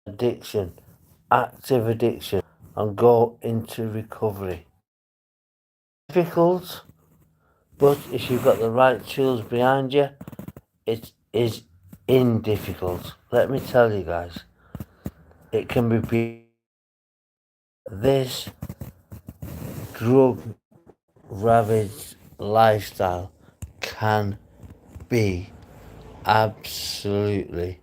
addiction, active addiction, and go into recovery. Difficult, but if you've got the right tools behind you, it is indifficult. Let me tell you guys, it can be this drug ravaged lifestyle can be absolutely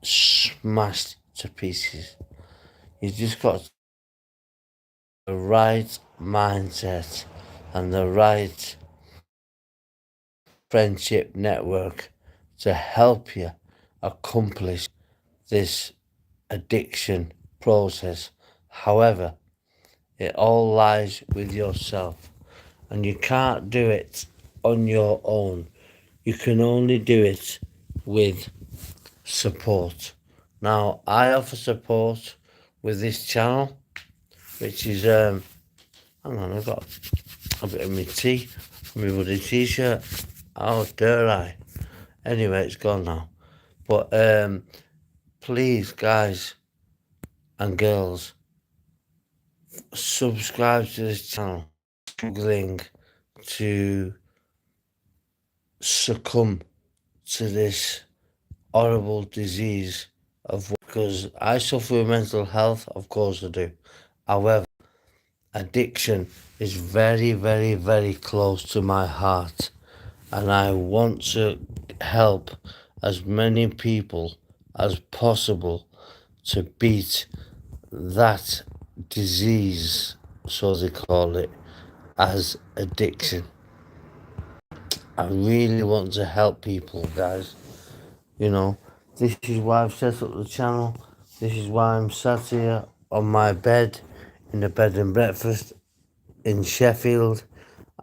smashed to pieces. You just got the right mindset and the right friendship network to help you accomplish this addiction process. However, it all lies with yourself, and you can't do it on your own. You can only do it with support. Now, I offer support with this channel, which is hang on, I've got a bit of my tea, my bloody t-shirt. How dare I? Anyway, it's gone now. But please, guys and girls, subscribe to this channel. Struggling to succumb to this horrible disease because I suffer with mental health, of course I do. However, addiction is very, very, very close to my heart, and I want to help as many people as possible to beat that disease, so they call it, as addiction. I really want to help people, guys. You know, this is why I've set up the channel. This is why I'm sat here on my bed in the bed and breakfast in Sheffield.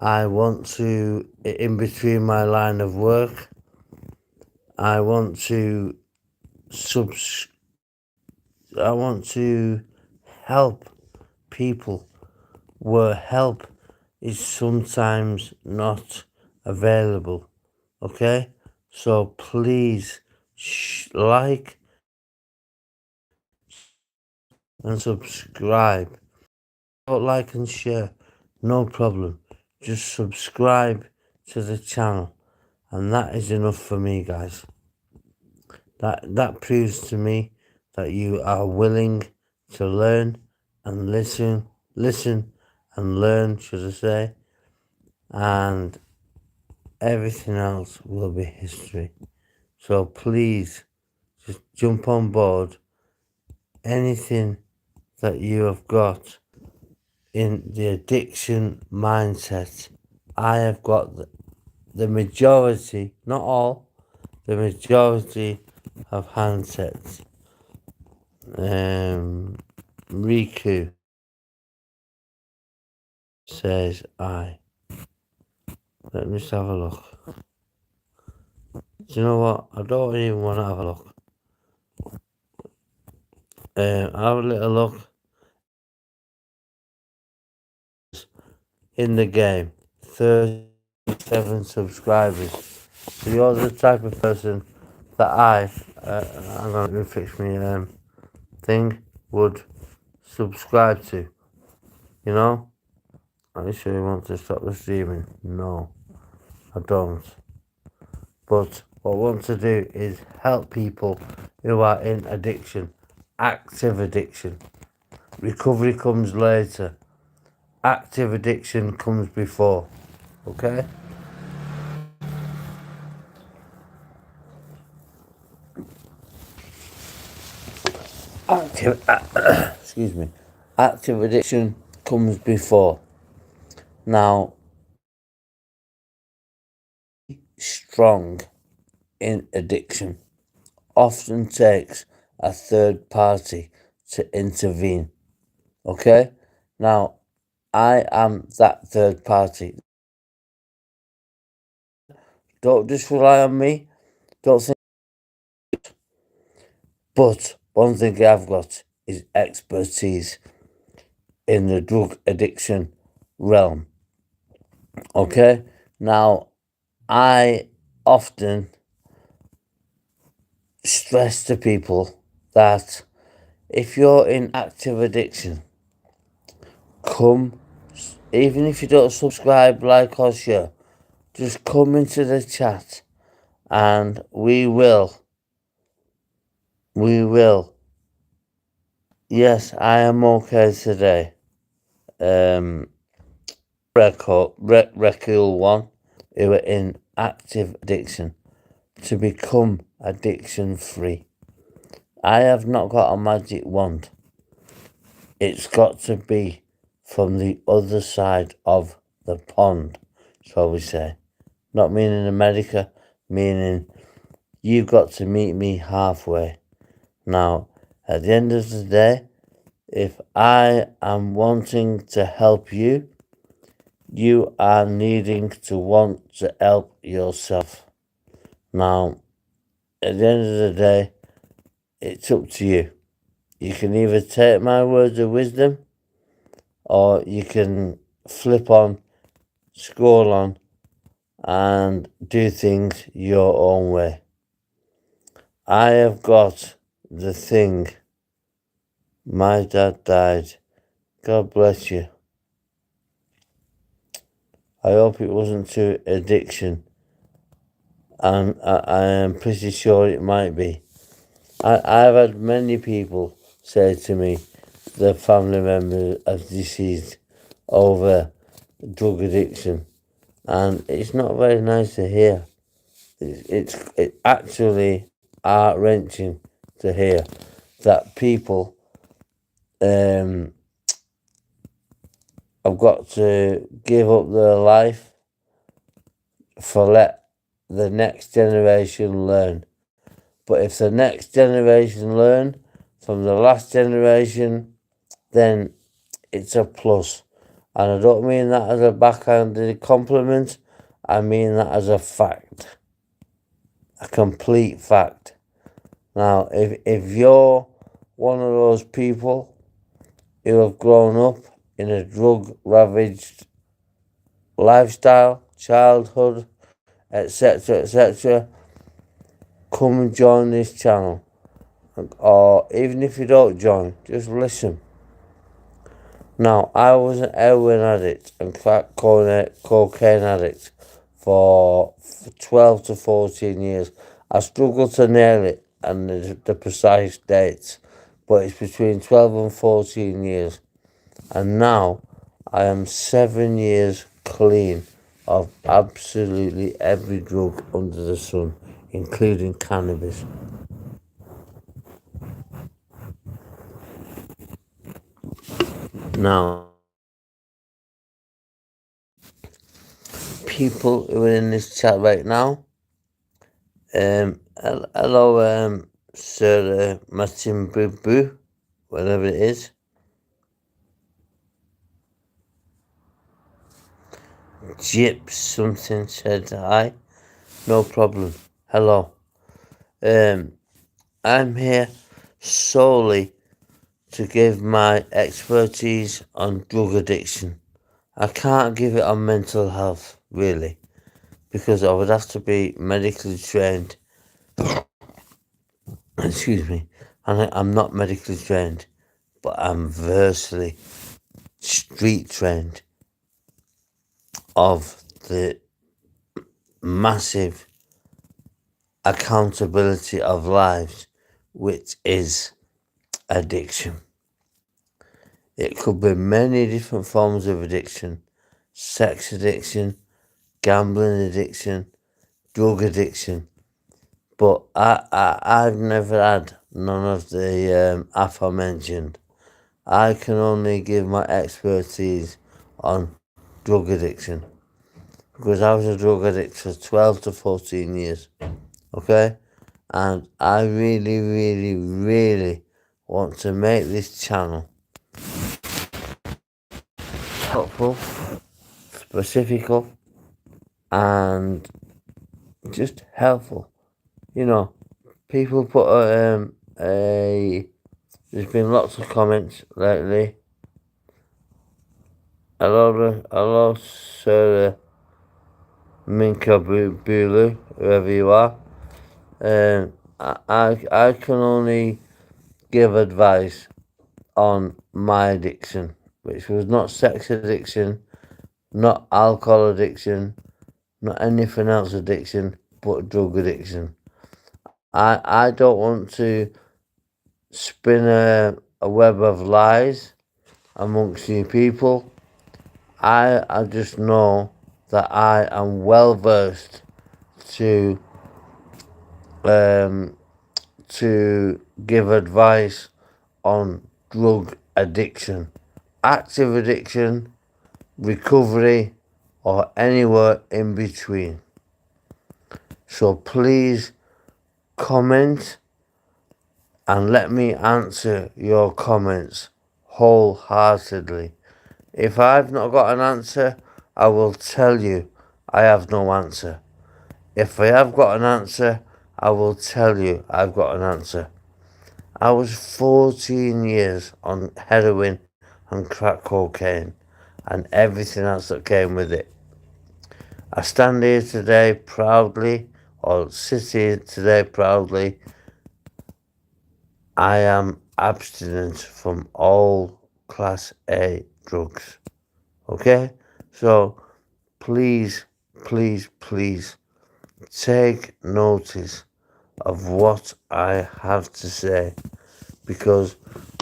I want to, in between my line of work, I want to help people where help is sometimes not available. Okay? So please like and subscribe. Don't like and share, no problem. Just subscribe to the channel, and that is enough for me, guys. That proves to me that you are willing to learn and listen and learn, should I say, and everything else will be history. So please, just jump on board. Anything that you have got in the addiction mindset, I have got the majority, not all, the majority of handsets. Riku says I. Let me just have a look. Do you know what? I don't even want to have a look. Have a little look in the game. 37 subscribers. So you're the type of person that I'm going to fix my thing, would subscribe to. You know? Are you sure you want to stop the streaming? No, I don't. But what I want to do is help people who are in addiction, active addiction. Recovery comes later. Active addiction comes before. Okay? Excuse me. Active addiction comes before. Now, strong in addiction often takes a third party to intervene. Okay? Now, I am that third party. Don't just rely on me. Don't think. But one thing I've got is expertise in the drug addiction realm. Okay? Now, I often stress to people that if you're in active addiction, come, even if you don't subscribe, like, or share, just come into the chat and we will. Yes, I am okay today. Recul one, who were in active addiction, to become addiction free. I have not got a magic wand. It's got to be from the other side of the pond, shall we say. Not meaning America, meaning you've got to meet me halfway. Now, at the end of the day, if I am wanting to help you, you are needing to want to help yourself. Now, at the end of the day, it's up to you. You can either take my words of wisdom or you can flip on, scroll on, and do things your own way. I have got the thing. My dad died. God bless you. I hope it wasn't to addiction. And I am pretty sure it might be. I've had many people say to me their family members have deceased over drug addiction. And it's not very nice to hear. It's actually heart-wrenching to hear that people have got to give up their life for let the next generation learn. But if the next generation learn from the last generation, then it's a plus. And I don't mean that as a backhanded compliment. I mean that as a fact. A complete fact. Now, if you're one of those people who have grown up in a drug-ravaged lifestyle, childhood, etc., come and join this channel. Or even if you don't join, just listen. Now, I was an heroin addict and crack cocaine addict for 12 to 14 years. I struggled to nail it and the precise dates, but it's between 12 and 14 years. And now I am 7 years clean of absolutely every drug under the sun, including cannabis. Now, people who are in this chat right now, hello, Sir Martin Boo, whatever it is. Jips something said hi. No problem. Hello. I'm here solely to give my expertise on drug addiction. I can't give it on mental health, really, because I would have to be medically trained. Excuse me. And I'm not medically trained, but I'm versely street trained of the massive accountability of lives, which is addiction. It could be many different forms of addiction: sex addiction, gambling addiction, drug addiction. But I've never had none of the aforementioned. I can only give my expertise on drug addiction because I was a drug addict for 12 to 14 years. Okay? And I really, really, really want to make this channel helpful, specific, and just helpful. You know, people put there's been lots of comments lately. Hello, Sir Minka Bulu, whoever you are. I can only give advice on my addiction, which was not sex addiction, not alcohol addiction, not anything else addiction, but drug addiction. I don't want to spin a web of lies amongst you people. I just know that I am well versed to um, to give advice on drug addiction, active addiction, recovery, or anywhere in between. So please comment and let me answer your comments wholeheartedly. If I've not got an answer, I will tell you I have no answer. If I have got an answer, I will tell you I've got an answer. I was 14 years on heroin and crack cocaine and everything else that came with it. I stand here today proudly, or sit here today proudly. I am abstinent from all Class A drugs. Okay? So please, please, please take notice of what I have to say, because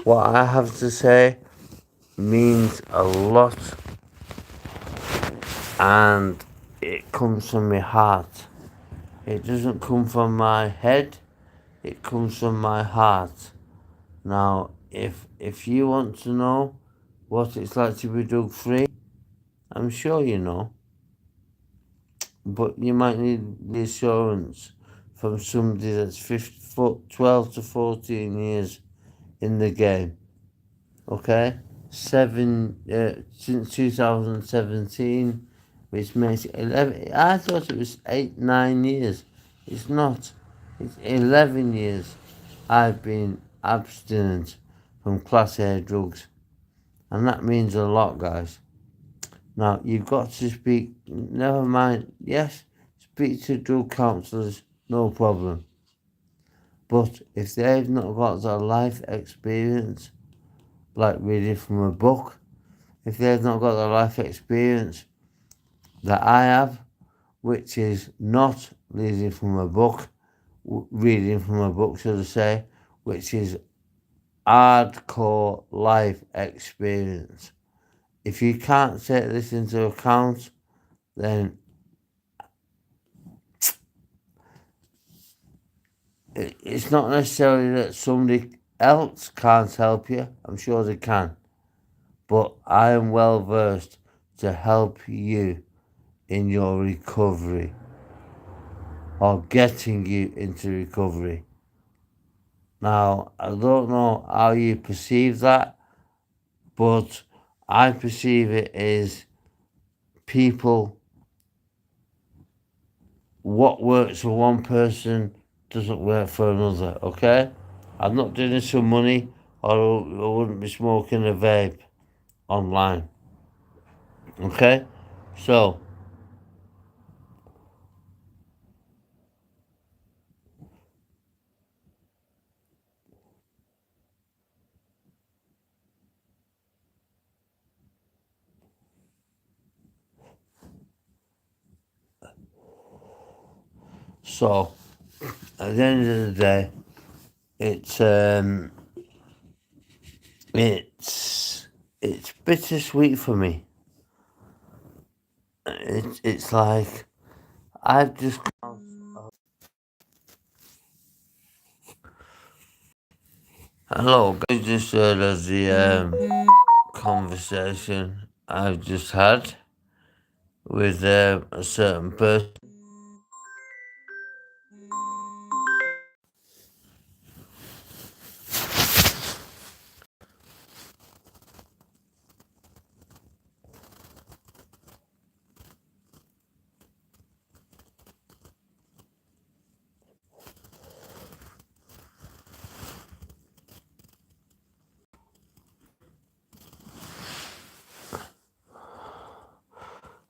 what I have to say means a lot and it comes from my heart. It doesn't come from my head, it comes from my heart. Now, if you want to know what it's like to be drug free, I'm sure you know, but you might need the assurance from somebody that's 12 to 14 years in the game. Okay? Since 2017, which makes it 11. I thought it was 9 years. It's not. It's 11 years I've been abstinent from Class A drugs. And that means a lot, guys. Now, you've got to speak, never mind, yes, speak to drug counsellors, no problem. But if they've not got the life experience, like reading from a book, if they've not got the life experience that I have, which is not reading from a book, should I say, which is hardcore life experience. If you can't take this into account, then it's not necessarily that somebody else can't help you. I'm sure they can. But I am well versed to help you in your recovery or getting you into recovery. Now, I don't know how you perceive that, but I perceive it as people, what works for one person doesn't work for another, okay? I'm not doing this for money, or I wouldn't be smoking a vape online, okay? So, so at the end of the day, it's it's bittersweet for me. It's like I've just hello guys, just heard of the conversation I've just had with a certain person.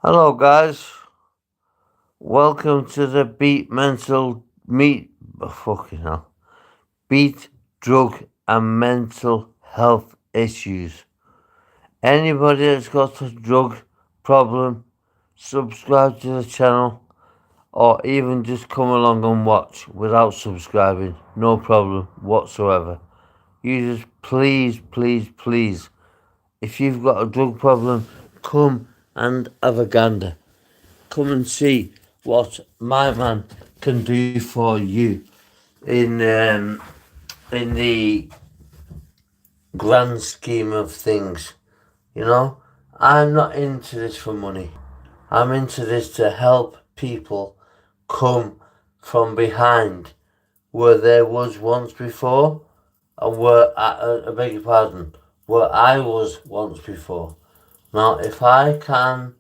Hello guys, welcome to the fucking hell. Beat drug and mental health issues. Anybody that's got a drug problem, subscribe to the channel, or even just come along and watch without subscribing. No problem whatsoever. You just please, please, please, if you've got a drug problem, come and have a gander. Come and see what my man can do for you in the grand scheme of things. You know, I'm not into this for money. I'm into this to help people come from behind where there was once before, and where I beg your pardon, where I was once before. Now, if I can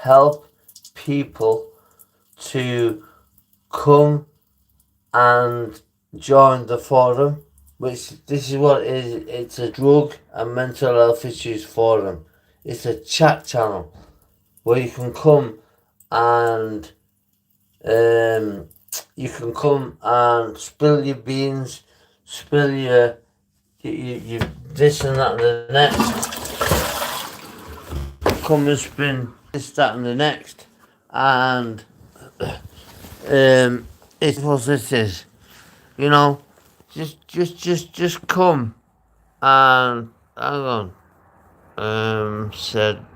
help people to come and join the forum, which this is what it is. It's a drug and mental health issues forum. It's a chat channel where you can come and spill your beans, spill your this and that and the next. Come and spin this, that and the next, and it's what it is. You know, just come and hang on. Said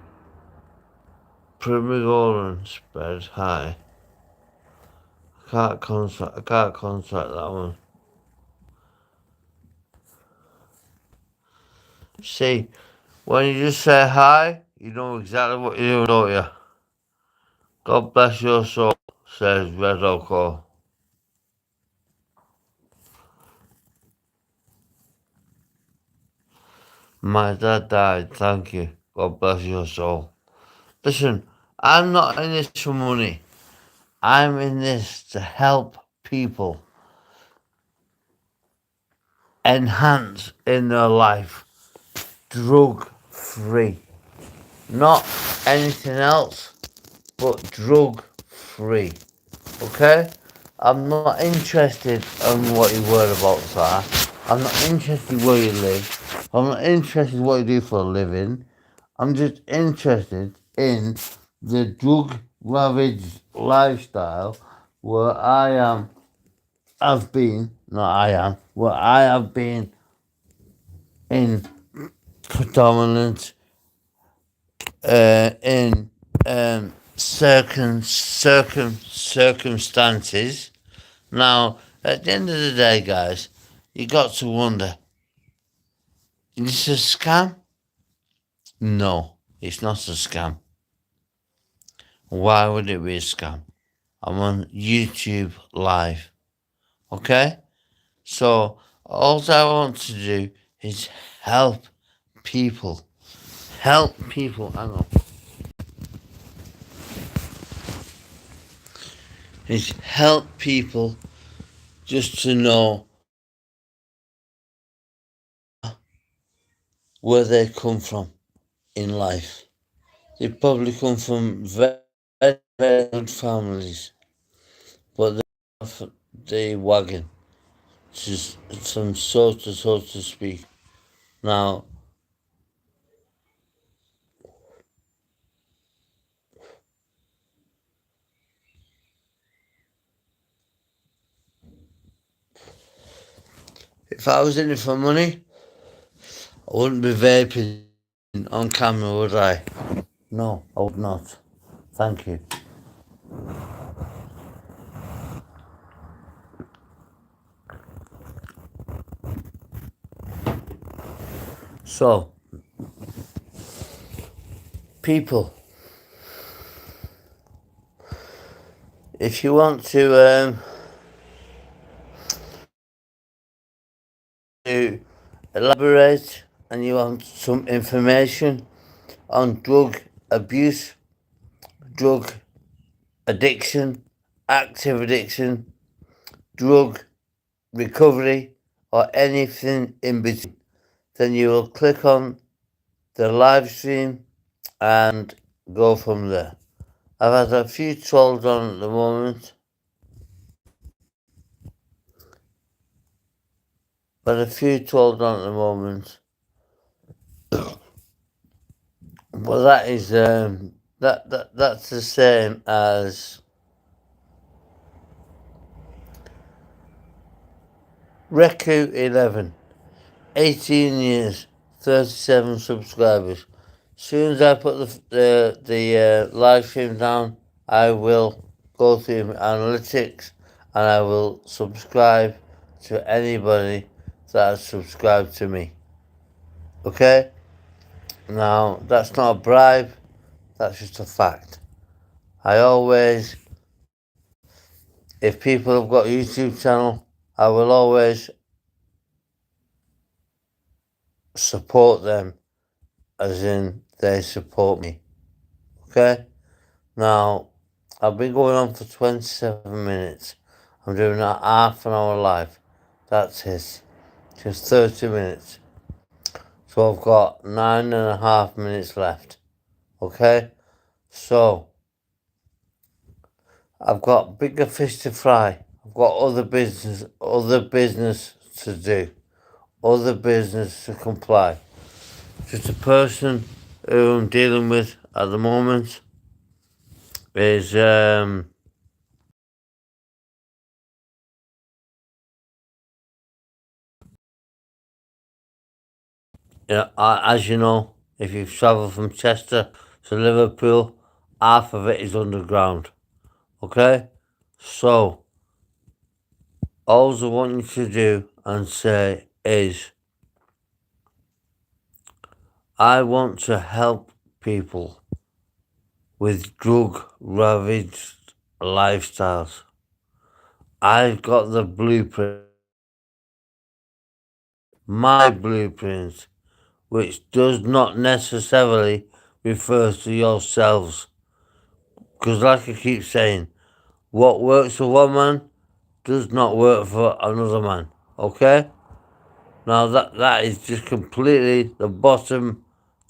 Primigore spread hi. I can't contact that one. See, when you just say hi, you know exactly what you're doing, don't you? God bless your soul, says Red Oko. My dad died, thank you. God bless your soul. Listen, I'm not in this for money. I'm in this to help people enhance in their life, drug free. Not anything else, but drug free. Okay? I'm not interested in what your whereabouts are. I'm not interested where you live. I'm not interested in what you do for a living. I'm just interested in the drug ravaged lifestyle where I have been, where I have been in predominant, in circumstances. Now, at the end of the day, guys, you got to wonder, is this a scam? No, it's not a scam. Why would it be a scam? I'm on YouTube live, okay? So, all I want to do is help people. Help people, hang on. Is help people just to know where they come from in life. They probably come from very, very good families, but they're off the wagon, just some sort of, so to speak. Now, if I was in it for money, I wouldn't be vaping on camera, would I? No, I would not. Thank you. So, people, if you want to elaborate and you want some information on drug abuse, drug addiction, active addiction, drug recovery, or anything in between, then you will click on the live stream and go from there. I've had a few trolls on at the moment. but a few told on at the moment. Well, that is that's the same as Reku 11, 18 years, 37 subscribers. Soon as I put the live stream down, I will go through my analytics and I will subscribe to anybody that has subscribed to me. Okay? Now, that's not a bribe, that's just a fact. I always, if people have got a YouTube channel, I will always support them, as in they support me. Okay? Now, I've been going on for 27 minutes. I'm doing a half an hour live. That's it. Just 30 minutes. So I've got 9.5 minutes left. Okay? So, I've got bigger fish to fry. I've got other business to do. Other business to comply. Just a person who I'm dealing with at the moment is as you know, if you travel from Chester to Liverpool, half of it is underground. Okay? So, all I want you to do and say is, I want to help people with drug ravaged lifestyles. I've got the blueprint, my blueprint, which does not necessarily refer to yourselves. Because, like I keep saying, what works for one man does not work for another man. Okay? Now, that is just completely the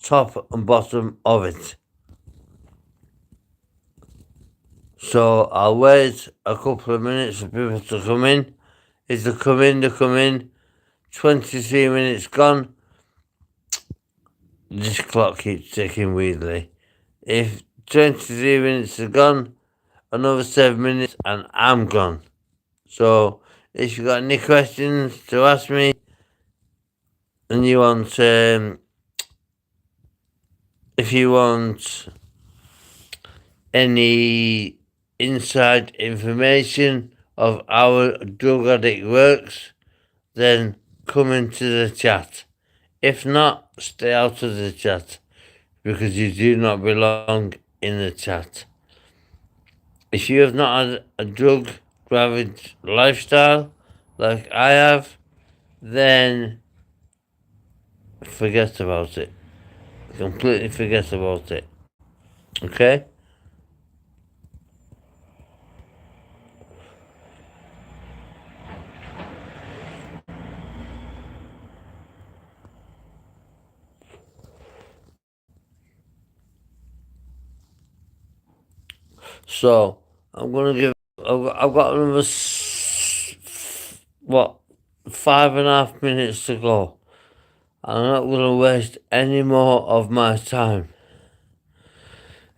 top and bottom of it. So, I'll wait a couple of minutes for people to come in. If they come in, they come in. 23 minutes gone. This clock keeps ticking weirdly. If 23 minutes are gone, another 7 minutes and I'm gone. So, if you've got any questions to ask me and you want, if you want any inside information of how drug addict works, then come into the chat. If not, stay out of the chat because you do not belong in the chat. If you have not had a drug ravaged lifestyle like I have, then forget about it. Completely forget about it. Okay? So, I'm gonna give. I've got another 5.5 minutes to go. I'm not gonna waste any more of my time.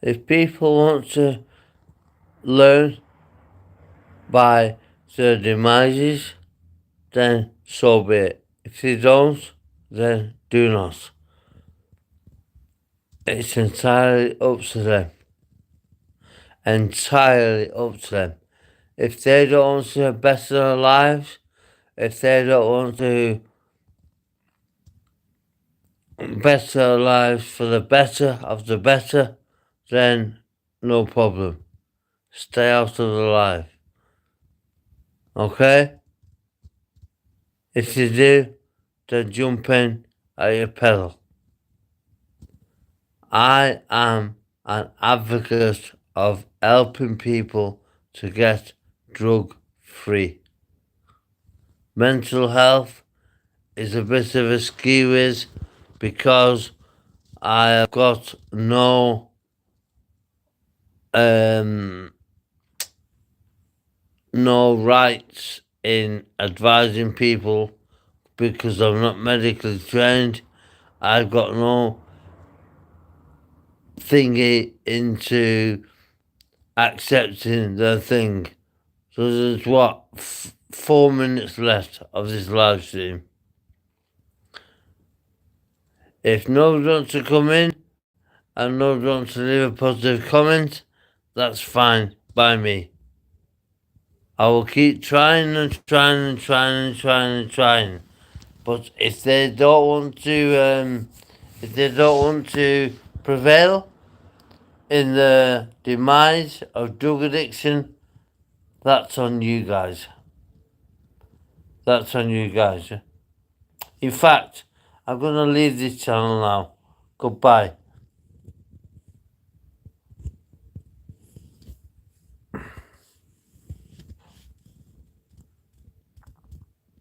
If people want to learn by their demises, then so be it. If they don't, then do not. It's entirely up to them. Entirely up to them. If they don't want to better their lives, if they don't want to better their lives for the better of the better, then no problem. Stay out of the life. Okay? If you do, then jump in at your pedal. I am an advocate of helping people to get drug free. Mental health is a bit of a ski whiz because I have got no no rights in advising people because I'm not medically trained. I've got no thingy into accepting the thing. So there's what, 4 minutes left of this live stream. If nobody wants to come in and nobody wants to leave a positive comment, that's fine by me. I will keep trying and trying and trying and trying and trying. But if they don't want to prevail in the demise of drug addiction, that's on you guys. That's on you guys. In fact, I'm going to leave this channel now. Goodbye.